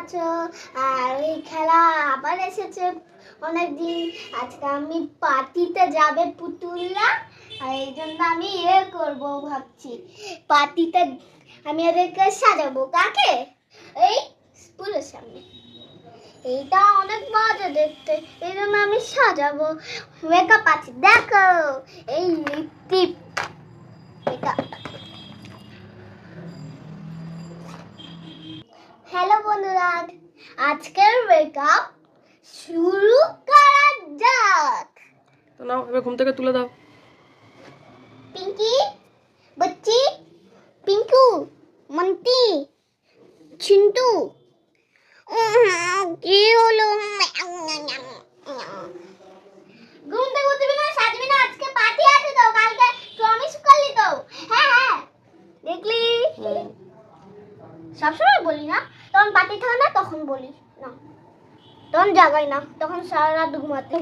আছো? আর এই খেলা আবার এসেছে অনেকদিন। আজকে আমি পার্টিতে যাবে পুতুলরা, আর এই জন্য আমি করব ভাবছি। পার্টিতে আমি এদেরকে সাজাবো। কাকে? এই স্কুলের সামনে। এইটা অনেক মজা দেখতে, এই জন্য আমি সাজাবো। মেকআপ আছে দেখো, এই লিপস্টিক মেকআপ। হ্যালো বন্ধুরা, আজকের মেকআপ শুরু করা যাক। তো নাও, এবার ঘুম থেকে তুলে দাও। পিঙ্কি, বচ্চি, পিঙ্কু, মন্টি, চিন্টু, কি হলো? ঘুম থেকে উঠবি না, সাজবি না, আজকে পার্টি আছে তো, কালকে প্রমিস করলি তো। হ্যাঁ হ্যাঁ, দেখলি? সবসময় বলি না, তখন পার্টি থাকে না তখন বলি না, তখন জাগাই না, তখন সারা রাত ঘুমাতে।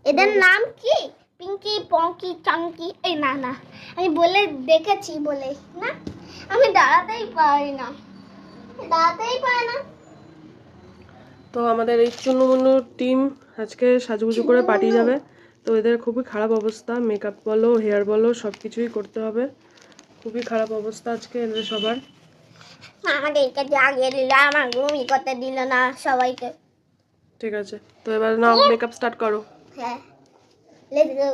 এদের নাম কি? পিঙ্কি, পঙ্কি, চাঙ্কি। এই না না, আমি বলে দেখেছি বলে না, আমি দাঁড়াতেই পারি না, দাঁড়াতেই পারি না। তো আমাদের এই চুনুমুনু টিম আজকে সাজুগুজু করে পার্টি যাবে। তো এদের খুবই খারাপ অবস্থা, মেকআপ বলো হেয়ার বলো সব কিছুই করতে হবে। খুবই খারাপ অবস্থা আজকে এদের সবার। আমাদেরকে জাগিয়ে দিল, আমার ঘুমই করতে দিল না সবাইকে। ঠিক আছে, তো এবার নাও মেকআপ স্টার্ট করো। হ্যাঁ, লেটস গো।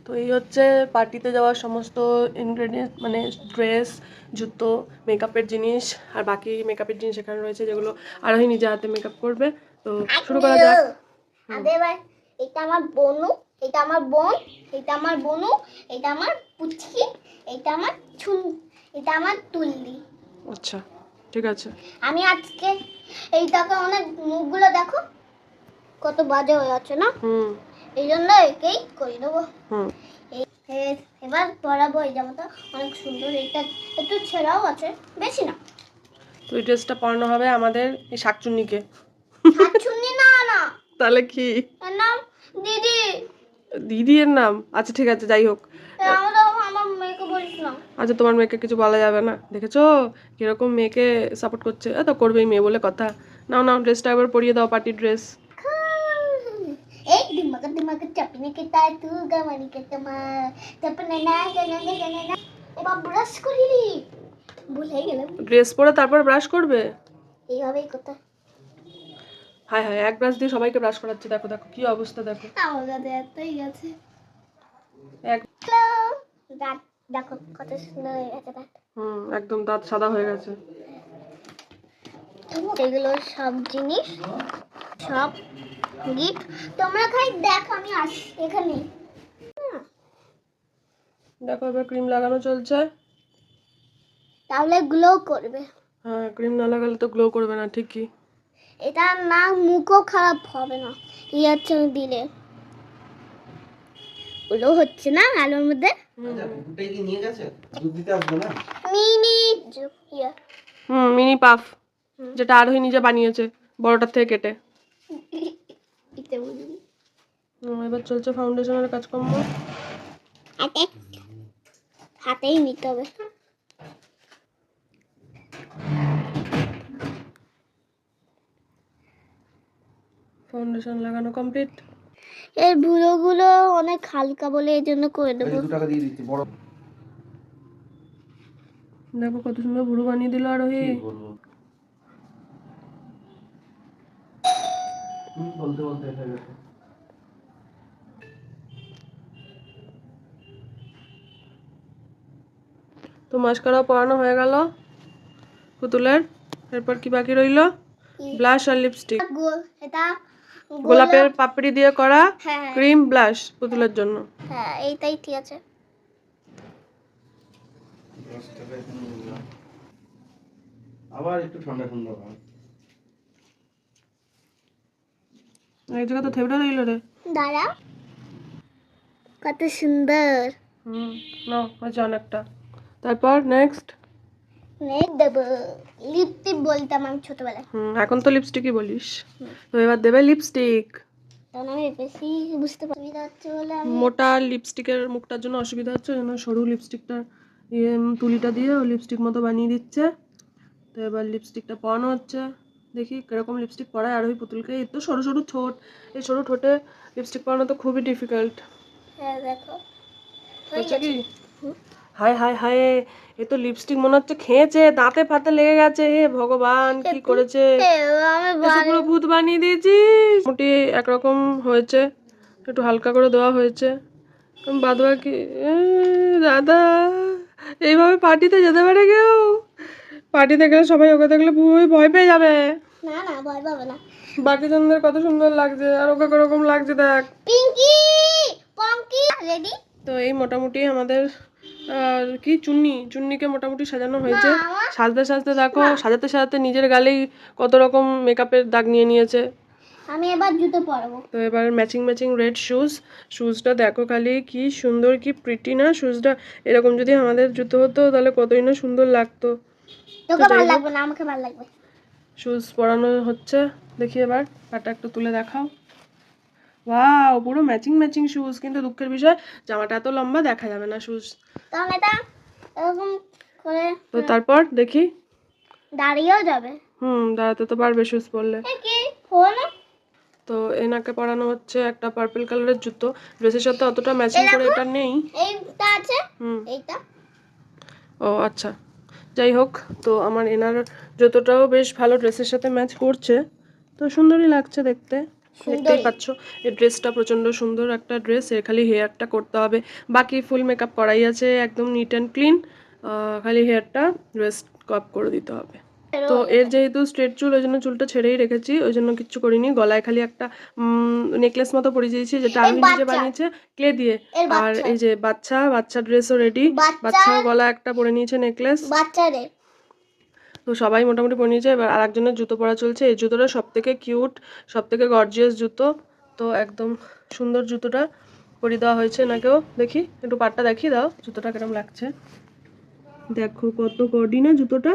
তো এই হচ্ছে পার্টিতে যাওয়ার সমস্ত ইনগ্রেডিয়েন্ট, মানে ড্রেস, জুতো, মেকআপের জিনিস, আর বাকি মেকআপের জিনিস এখানে রয়েছে যেগুলো আরোহী নিজে হাতে মেকআপ করবে। তো শুরু করা যাক। এবার এটা আমার বনু, এটা আমার বোন, এটা আমার বনু, এটা আমার পুচকি, এটা আমার ছুন, এটা আমার তুল্লি। আচ্ছা, ঠিক আছে। আমি আজকে এইটাকে অনেক মুখগুলো দেখো কত বাজে হয়ে আছে না, এই জন্য একেই করে দেবো। এবার পরাবো, এই জামাটা অনেক সুন্দর, এটা একটু ছেঁড়াও আছে, বেশি না। তো এই ড্রেসটা পরানো হবে আমাদের এই শাকচুন্নিকে। শাকচুন্নি না না, তাহলে কি? এর নাম দিদি। দিদি এর নাম? আচ্ছা ঠিক আছে, যাই হোক। আমার মেয়েকে বলিস না। আচ্ছা, তোমার মেয়েকে কিছু বলা যাবে না, দেখেছো কিরকম মেয়েকে সাপোর্ট করছে। তো করবেই, মেয়ে বলে কথা। নাও নাও, ড্রেসটা একবার পরিয়ে দাও, পার্টির ড্রেস। एक दिमाग दिमाग चपने के तार तू गमनी के तमा चपने ना गना गना ना এবার ব্রাশ করিনি, ভুলে গেলাম। ড্রেস পরে তারপর ব্রাশ করবে? এইভাবেই কথা। হায় হায়, এক ব্রাশ দিয়ে সবাইকে ব্রাশ করাচ্ছে, দেখো দেখো কি অবস্থা, দেখো। আমার কাছে এতই আছে। এক দাঁত দেখো কত সুন্দর হয়ে গেছে দাঁত। একদম দাঁত সাদা হয়ে গেছে। এগুলো সব জিনিস, সব গিফট তোমরা খাই দেখো, আমি আসি এখানে। দেখো এবার ক্রিম লাগানো চলছে। তাহলে গ্লো করবে। হ্যাঁ, ক্রিম না লাগালে তো গ্লো করবে না, ঠিকই। এটা না মুখও খারাপ হবে না ইয়ার দিলে। গ্লো হচ্ছে না আলোর মধ্যে। দুধটাই কি নিয়ে গেছে? দুধ দিতে আসবে না? মিনি ইয়া মিনি পাফ, যেটা আরোহী নিজে বানিয়েছে বড়টার থেকে কেটে। ইতে বলি এবার চলছে ফাউন্ডেশনের কাজকর্ম। হাতে হাতেই নিতে হবে। ফাউন্ডেশন লাগানো কমপ্লিট। এর ভুরোগুলো অনেক হালকা বলে এই জন্য করে দেবো। 2 টাকা দিয়ে দিচ্ছি বড়। দেখো কত সুন্দর ভুরু বানিয়ে দিল আরোহী। বলতে বলতে হয়ে গেছে। তো মাস্কারা পরানো হয়ে গেল পুতুলের। এরপর কি বাকি রইল? ব্লাশ আর লিপস্টিক। এটা গোলাপের পাপড়ি দিয়ে করা হ্যাঁ ক্রিম ব্লাশ পুতুলের জন্য। হ্যাঁ, এইটাই ঠিক আছে। আবার একটু ঠান্ডা ঠান্ডা হয়। এই জায়গা তো থেবড়া রইল রে। দাঁড়া, কত সুন্দর। নাও আছে অনেকটা। তারপর নেক্সট দেবো লিপস্টিক বলতাম আমি ছোটবেলায়। এখন তো লিপস্টিকই বলিস। তো এবার দেবে লিপস্টিক। তখন আমি বেশি বুঝতে পারি যাচ্ছে বলে আমি মোটা লিপস্টিকের মুখটার জন্য অসুবিধা হচ্ছে, জন্য সরু লিপস্টিকটা তুলিটা দিয়ে ও লিপস্টিক মতো বানিয়ে দিচ্ছে। তো এবার লিপস্টিকটা পরানো হচ্ছে, দেখি কিরকম লিপস্টিক পরায় আরোহী পুতুলকে। এই তো সরু সরু ঠোঁট, এই সরু ঠোঁটে লিপস্টিক পরানো তো খুবই ডিফিকাল্ট। হ্যাঁ দেখো হয়ে হচ্ছে কি? গেছে। হায় হায় হায়, এ তো লিপস্টিক মনে হচ্ছে খেয়েছে, দাঁতে ফাতে লেগে গেছে। হে ভগবান, কি করেছে! আমি এ তো পুরো ভূত বানিয়ে দিয়েছিস। মোটামুটি একরকম হয়েছে, একটু হালকা করে দেওয়া হয়েছে। বাদ বাকি দাদা, এইভাবে পার্টিতে যেতে পারে কেউ? পার্টিতে গেলে সবাই ওকে দেখলে ভয় পেয়ে যাবে। না না ভয় পাবে না। বাকি জনদের কত সুন্দর লাগছে, আর ওকে কিরকম লাগছে দেখ। পিঙ্কি পঙ্কি রেডি। তো এই মোটামুটি আমাদের কি চুন্নিকে মোটামুটি সাজানো হয়েছে। সাজতে সাজতে দেখো, সাজাতে সাজাতে নিজের গালেই কত রকম মেকআপের দাগ নিয়ে নিয়েছে। আমি এবার জুতো পরবো। তো এবার ম্যাচিং ম্যাচিং রেড শুজটা দেখো খালি, কি সুন্দর, কি প্রিটি না শুজটা। এরকম যদি আমাদের জুতো হতো তাহলে কতই না সুন্দর লাগতো। তোকে ভালো লাগবে না, আমাকে ভালো লাগবে। শুজ পরানো হচ্ছে, দেখি এবার পাটা একটু তুলে দেখাও। ওয়াও, পুরো ম্যাচিং ম্যাচিং শুজ, কিন্তু দুঃখের বিষয় জামাটা এত লম্বা দেখা যাবে না শুজ। তাহলে এটা এরকম করে তো তারপর দেখি দাঁড়িয়েও যাবে। দাঁড়াতে তো পারবে শুজ পরলে। এ কি হলো? তো এনাকে পরানো হচ্ছে একটা পার্পল কালারের জুতো, ড্রেসের সাথে অতটা ম্যাচিং করে এটা নেই। এইটা আছে, এইটা। ও আচ্ছা, যাই হোক। তো আমার এনার জুতোটাও বেশ ভালো ড্রেসের সাথে ম্যাচ করছে, তো সুন্দরই লাগছে দেখতে। দেখতেই পাচ্ছ এই ড্রেসটা প্রচন্ড সুন্দর একটা ড্রেস। এর খালি হেয়ারটা করতে হবে, বাকি ফুল মেকআপ করাই আছে, একদম নিট অ্যান্ড ক্লিন। খালি হেয়ারটা রেস্ট কাপ করে দিতে হবে। তো এর যেহেতু স্ট্রেট চুল, ওই জন্য চুলটা ছেড়েই রেখেছি, ওই জন্য কিচ্ছু করিনি। গলায় খালি একটা নেকলেস মতো পরিয়ে দিয়েছি, যেটা আমি নিজে বানিয়েছে ক্লে দিয়ে। আর এই যে বাচ্চা ড্রেসও রেডি, বাচ্চার গলা একটা পরে নিয়েছে নেকলেস। বাচ্চারে তো সবাই মোটামুটি পরে নিয়েছে। এবার আরেকজনের জুতো পরা চলছে। এই জুতোটা সব থেকে কিউট, সব থেকে গর্জিয়াস জুতো। তো একদম সুন্দর জুতোটা পরিয়ে দেওয়া হয়েছে এনাকেও। দেখি একটু পাটটা দেখিয়ে দাও, জুতোটা কিরকম লাগছে। দেখো কত গর্ডি না জুতোটা,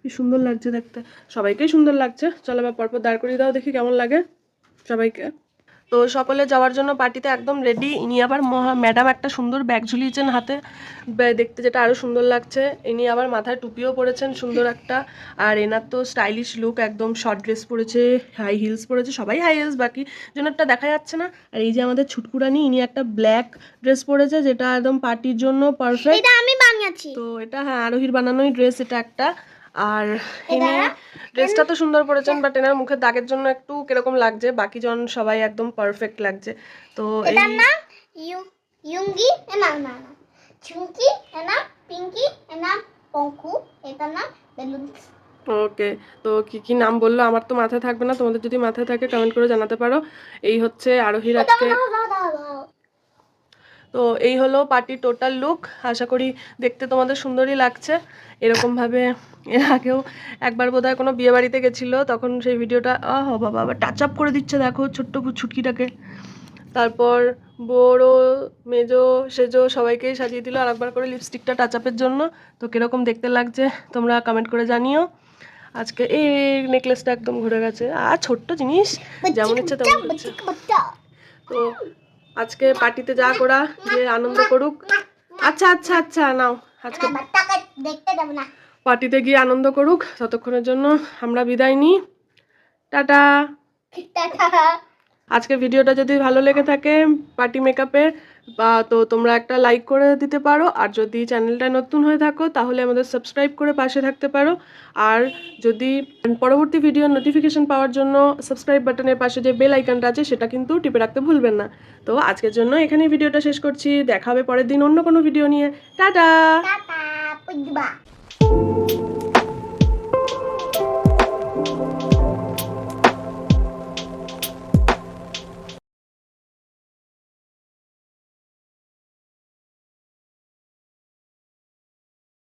কি সুন্দর লাগছে দেখতে। সবাইকেই সুন্দর লাগছে। চলো এবার পরপর দাঁড় করিয়ে দাও, দেখি কেমন লাগে সবাইকে। তো সকলে যাওয়ার জন্য পার্টিতে একদম রেডি। ইনি আবার ম্যাডাম একটা সুন্দর ব্যাগ ঝুলিয়েছেন হাতে, দেখতে যেটা আরও সুন্দর লাগছে। ইনি আবার মাথায় টুপিও পরেছেন সুন্দর একটা। আর এনার তো স্টাইলিশ লুক, একদম শর্ট ড্রেস পরেছে, হাই হিলস পরেছে, সবাই হাই হিলস, বাকি জনেরটা দেখা যাচ্ছে না। আর এই যে আমাদের ছুটকুরানি, ইনি একটা ব্ল্যাক ড্রেস পরেছে, যেটা একদম পার্টির জন্য পারফেক্ট। এটা আমি বানিয়েছি। তো এটা হ্যাঁ আরোহীর বানানোই ড্রেস এটা একটা। আর ইনি ড্রেসটা তো সুন্দর পরেছেন, বাট এনার মুখের দাগের জন্য একটু কিরকম লাগছে, বাকি জন সবাই একদম পারফেক্ট লাগছে। তো এটার নাম ইয়ুঙ্গি, না না না চুমকি, না পিঙ্কি, না পঙ্কু, এটার নাম বেলুন। ওকে, তো কি কি নাম বললো আমার তো মাথায় থাকবে না, তোমাদের যদি মাথায় থাকে কমেন্ট করে জানাতে পারো। এই হচ্ছে আরোহীর আজকে। তো এই হলো পার্টির টোটাল লুক। আশা করি দেখতে তোমাদের সুন্দরই লাগছে। এরকমভাবে এর আগেও একবার বোধহয় কোনো বিয়ে বাড়িতে গেছিলো, তখন সেই ভিডিওটা বাবা আবার টাচ আপ করে দিচ্ছে দেখো ছোট্ট ছুটকিটাকে। তারপর বড় মেজো সেজো সবাইকেই সাজিয়ে দিল আর একবার করে লিপস্টিকটা টাচ আপের জন্য। তো কীরকম দেখতে লাগছে তোমরা কমেন্ট করে জানিও। আজকে এই নেকলেসটা একদম ঘুরে গেছে, আর ছোট্ট জিনিস যেমন ইচ্ছে তেমন করছে। তো আজকে পার্টিতে যা করা যে আনন্দ করুক। আচ্ছা আচ্ছা আচ্ছা নাও, আজকে দেখতে দেব না, পার্টিতে গিয়ে আনন্দ করুক। ততক্ষণের জন্য আমরা বিদায় নিই, টাটা। আজকের ভিডিওটা যদি ভালো লেগে থাকে পার্টি মেকআপের, তো তোমরা একটা লাইক করে দিতে পারো। আর যদি চ্যানেলটা নতুন হয়ে থাকো তাহলে আমাদের সাবস্ক্রাইব করে পাশে থাকতে পারো। আর যদি পরবর্তী ভিডিওর নোটিফিকেশন পাওয়ার জন্য সাবস্ক্রাইব বাটনের পাশে যে বেল আইকনটা আছে সেটা কিন্তু টিপে রাখতে ভুলবেন না। তো আজকের জন্য এখানেই ভিডিওটা শেষ করছি, দেখা হবে পরের দিন অন্য কোনো ভিডিও নিয়ে। টাটা। টাটা।